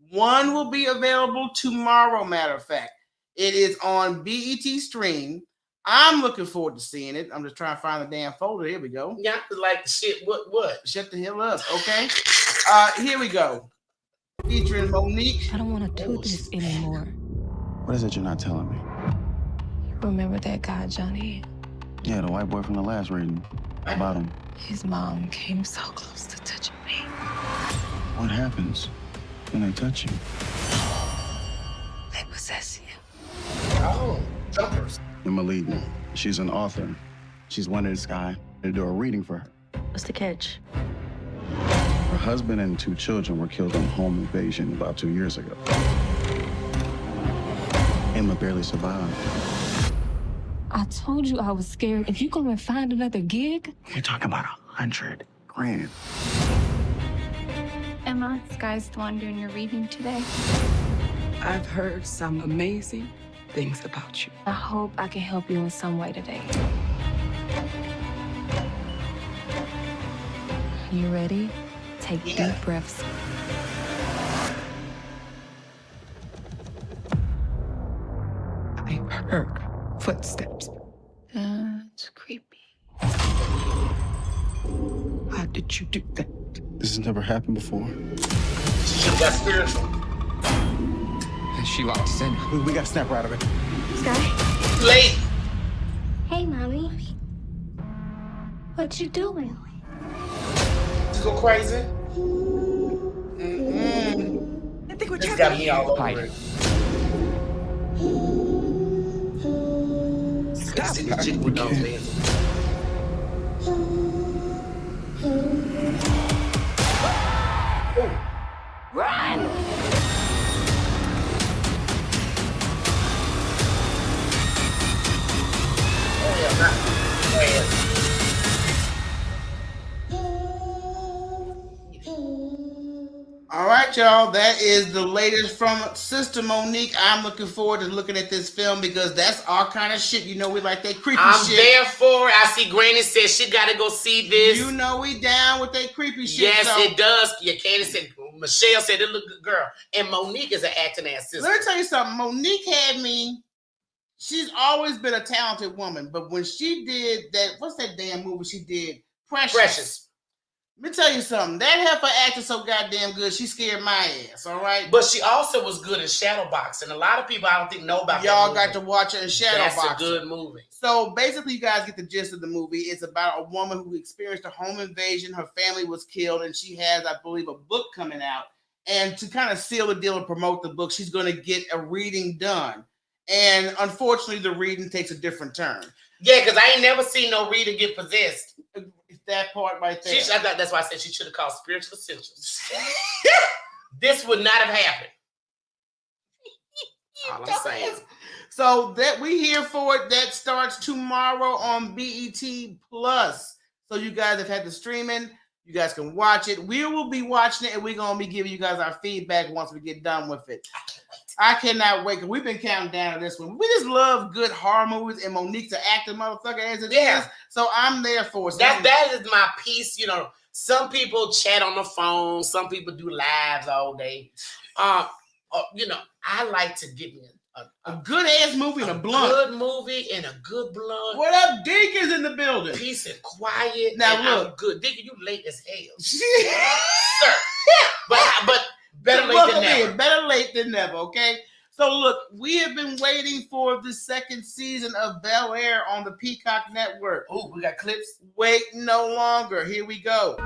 One will be available tomorrow, matter of fact. It is on BET Stream. I'm looking forward to seeing it. I'm just trying to find the damn folder. Here we go. Yeah, like shit. What? Shut the hell up, okay? Here we go. Featuring Monique. I don't want to do this anymore. What is it you're not telling me? Remember that guy, Johnny? Yeah, the white boy from the last reading. About him. His mom came so close to touching me. What happens when they touch you? They possess you. Oh, jumpers. Emily, she's an author. She's wanted this guy to do a reading for her. What's the catch? Her husband and 2 children were killed in a home invasion about 2 years ago. Emma barely survived. I told you I was scared. If you go and find another gig. You're talking about $100 grand. Emma, Sky's the one doing your reading today. I've heard some amazing things about you. I hope I can help you in some way today. You ready? Take deep breaths. I heard footsteps. That's creepy. Why did you do that? This has never happened before. She got spiritual. And she locked us in. We got to snap her out of it. Sky? Late. Hey, Mommy. What you doing? Just go crazy. I think we're This got me all over Hide. it. Stop. See this chick with those hands. Run! Oh, yeah, not. Go ahead. All right, right, y'all. That is the latest from Sister Monique. I'm looking forward to looking at this film because that's our kind of shit. You know, we like that creepy I'm shit. there for it. I see Granny said she got to go see this. You know we down with that creepy shit. Yes, so. it does. Yeah, Candace said, Michelle said it look good, girl. And Monique is an acting ass sister. Let me tell you something. Monique had me. She's always been a talented woman, but when she did that, what's that damn movie she did? Precious. Let me tell you something. That heifer acted so goddamn good, she scared my ass, all right? But she also was good in Shadowbox, and a lot of people I don't think know about Y'all that got to watch her in Shadowbox. That's a good movie. So basically, you guys get the gist of the movie. It's about a woman who experienced a home invasion. Her family was killed, and she has, I believe, a book coming out. And to kind of seal the deal and promote the book, she's going to get a reading done. And unfortunately, the reading takes a different turn. Yeah, because I ain't never seen no reader get possessed. It's that part right there. That's why I said she should have called Spiritual Essentials. This would not have happened. All I'm saying. So that we here for it. That starts tomorrow on BET Plus. So you guys have had the streaming. You guys can watch it. We will be watching it, and we're gonna be giving you guys our feedback once we get done with it. I cannot wait because we've been counting down to this one. We just love good horror movies, and Monique's an acting motherfucker as it is. So I'm there for it. So that is my piece. You know, some people chat on the phone. Some people do lives all day. You know, I like to get me a good ass movie and a blunt. Good movie and a good blunt. What up, Dink is in the building. Peace and quiet. Now and look, I'm good. Dink, you late as hell, sir. But better late than never. Better late than never. Okay. So look, we have been waiting for the second season of Bel Air on the Peacock Network. Oh, we got clips. Wait no longer. Here we go.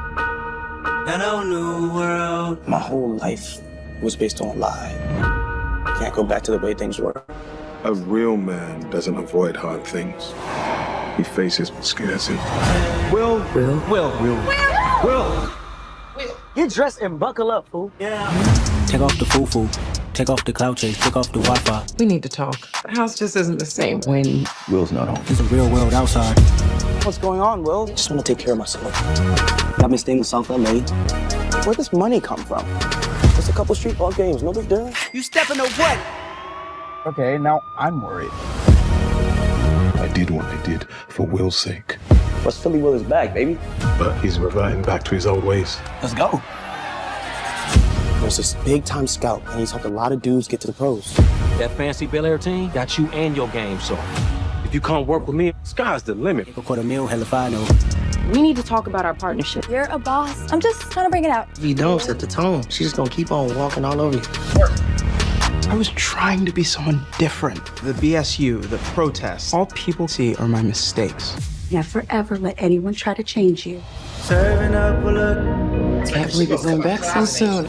Hello, new world. My whole life was based on a lie. Can't go back to the way things were. A real man doesn't avoid hard things. He faces what scares him. Will. Get dressed and buckle up, fool. Yeah. Take off the foo-foo. Take off the cloud chase. Take off the Wi-Fi. We need to talk. The house just isn't the same when Will's not home. There's a real world outside. What's going on, Will? Just want to take care of myself. Got me staying in South LA. Where'd this money come from? Just a couple street ball games, no big deal. You stepping to what? Okay, now I'm worried. I did what I did for Will's sake. What's Philly Will is back, baby? But he's reverting back to his old ways. Let's go. There's this big-time scout, and he's helped a lot of dudes get to the pros. That fancy Bel Air team got you and your game, so if you come work with me, sky's the limit. $250,000, hell if I know. We need to talk about our partnership. You're a boss. I'm just trying to bring it out. If you don't set the tone, she's just gonna keep on walking all over you. I was trying to be someone different. The BSU, the protests, all people see are my mistakes. Never ever let anyone try to change you. Serving up a look. Can't believe you're going back so soon.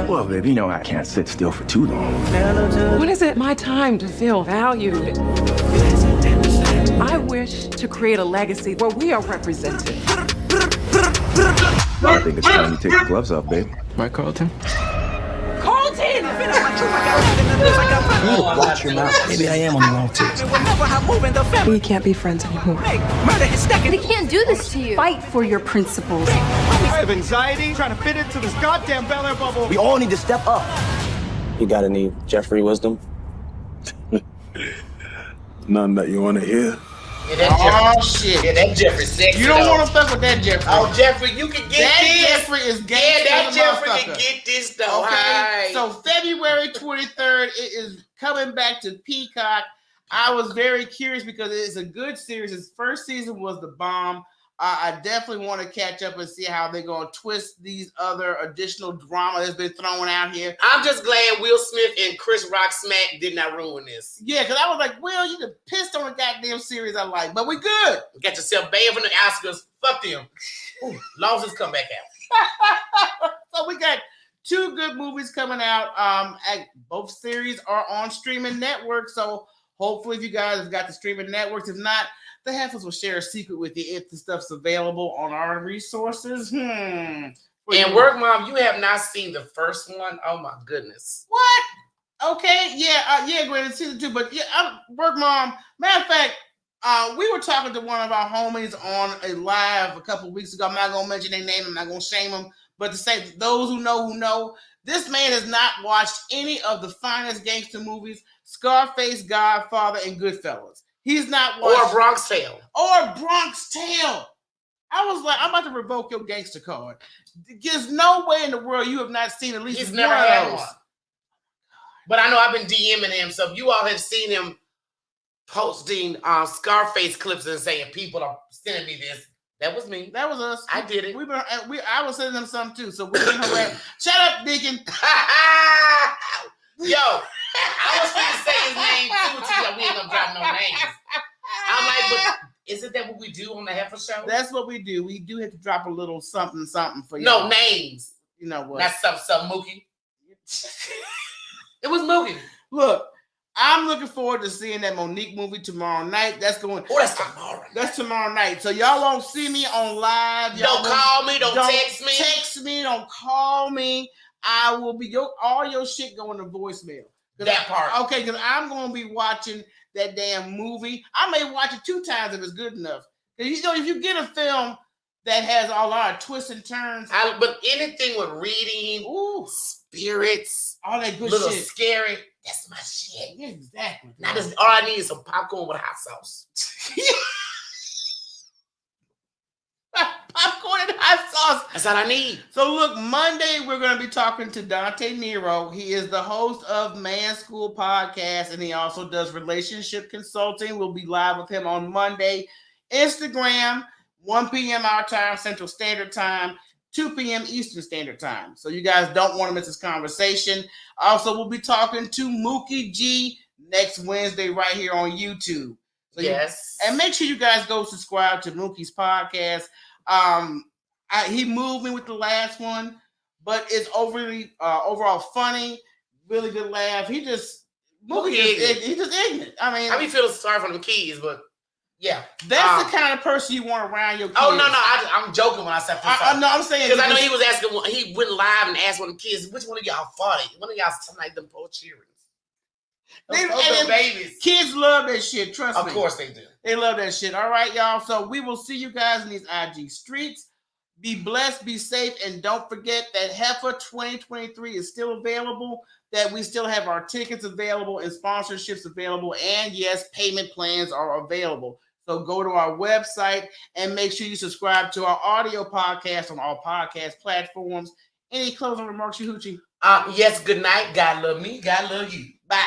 Well, baby, you know I can't sit still for too long. when is it my time to feel valued? I wish to create a legacy where we are represented. I think it's time you take the gloves off, babe. Right, Carlton? Colton! Watch your mouth. Maybe I am on the wrong team. We can't be friends anymore. They can't do this to you. Fight for your principles. I have anxiety trying to fit into this goddamn Bel Air bubble. We all need to step up. You got any Jeffrey wisdom? None that you want to hear. Yeah, that shit. Yeah, that Jeffrey sexy. You don't want to fuck with that Jeffrey. Oh, Jeffrey, you can get that this. Jeffrey is gay. Yeah, that Jeffrey can get this though. Okay. Hi. So February 23rd, it is coming back to Peacock. I was very curious because it is a good series. His first season was the bomb. I definitely want to catch up and see how they're going to twist these other additional drama that's been thrown out here. I'm just glad Will Smith and Chris Rock Smack did not ruin this. Yeah, because I was like, Will, you done pissed on a goddamn series I like, but we good. You got yourself banned from the Oscars. Fuck them. Losses come back out. So we got two good movies coming out. Both series are on streaming networks, so hopefully if you guys have got the streaming networks, if not, the Heifers will share a secret with you if the stuff's available on our resources. And Work Mom, you have not seen the first one? Oh my goodness. What? Okay, yeah, granted season 2, but yeah, Work Mom. Matter of fact, we were talking to one of our homies on a live a couple of weeks ago. I'm not gonna mention their name, I'm not gonna shame them, But to say those who know, this man has not watched any of the finest gangster movies, Scarface, Godfather, and Goodfellas. He's not watched... Or Bronx Tale. Or Bronx Tale. I was like, I'm about to revoke your gangster card. There's no way in the world you have not seen at least He's one never of had those. one. But I know I've been DMing him, so if you all have seen him posting Scarface clips and saying people are sending me this, that was me. That was us. I did it. I was sending them some too. So we've been harassed. Shut up, Deacon. Yo, I was going to say his name too. We ain't gonna drop no names. I'm like, but isn't that what we do on the Heifer Show? That's what we do. We do have to drop a little something for you. No names. You know what? That's some Mookie. It was Mookie. Look, I'm looking forward to seeing that Monique movie tomorrow night. That's going. Oh, that's tomorrow. That's tomorrow night. So y'all won't see me on live. Y'all Don't call me. Don't text me. Text me. Don't call me. I will be all your shit going to voicemail. That part. Okay, because I'm going to be watching that damn movie. I may watch it 2 times if it's good enough. You know, if you get a film that has a lot of twists and turns. But anything with reading, spirits, all that good little shit. Scary, that's my shit. Yeah, exactly. Now, all I need is some popcorn with hot sauce. Popcorn and hot sauce. That's all I need. So look, Monday we're going to be talking to Dante Nero. He is the host of Man School Podcast, and he also does relationship consulting. We'll be live with him on Monday. Instagram, 1 p.m. our time, Central Standard Time, 2 p.m. Eastern Standard Time. So you guys don't want to miss this conversation. Also, we'll be talking to Mookie G next Wednesday right here on YouTube. So yes. And make sure you guys go subscribe to Mookie's podcast. He moved me with the last one, but it's overall funny, really good laugh. He's just ignorant. I mean, I be feeling sorry for them kids, but yeah, that's the kind of person you want around your kids. Oh no, I'm joking when I said no, I'm saying because I know he was asking. He went live and asked one of the kids, "Which one of y'all funny? One of y'all sound like them poor cheerings." Babies. Kids love that shit. Trust me. Of course they do. They love that shit. All right, y'all. So we will see you guys in these IG streets. Be blessed, be safe, and don't forget that Heifer 2023 is still available, that we still have our tickets available and sponsorships available, and yes, payment plans are available. So go to our website and make sure you subscribe to our audio podcast on all podcast platforms. Any closing remarks, you Hoochie? Yes, good night. God love me. God love you. Bye.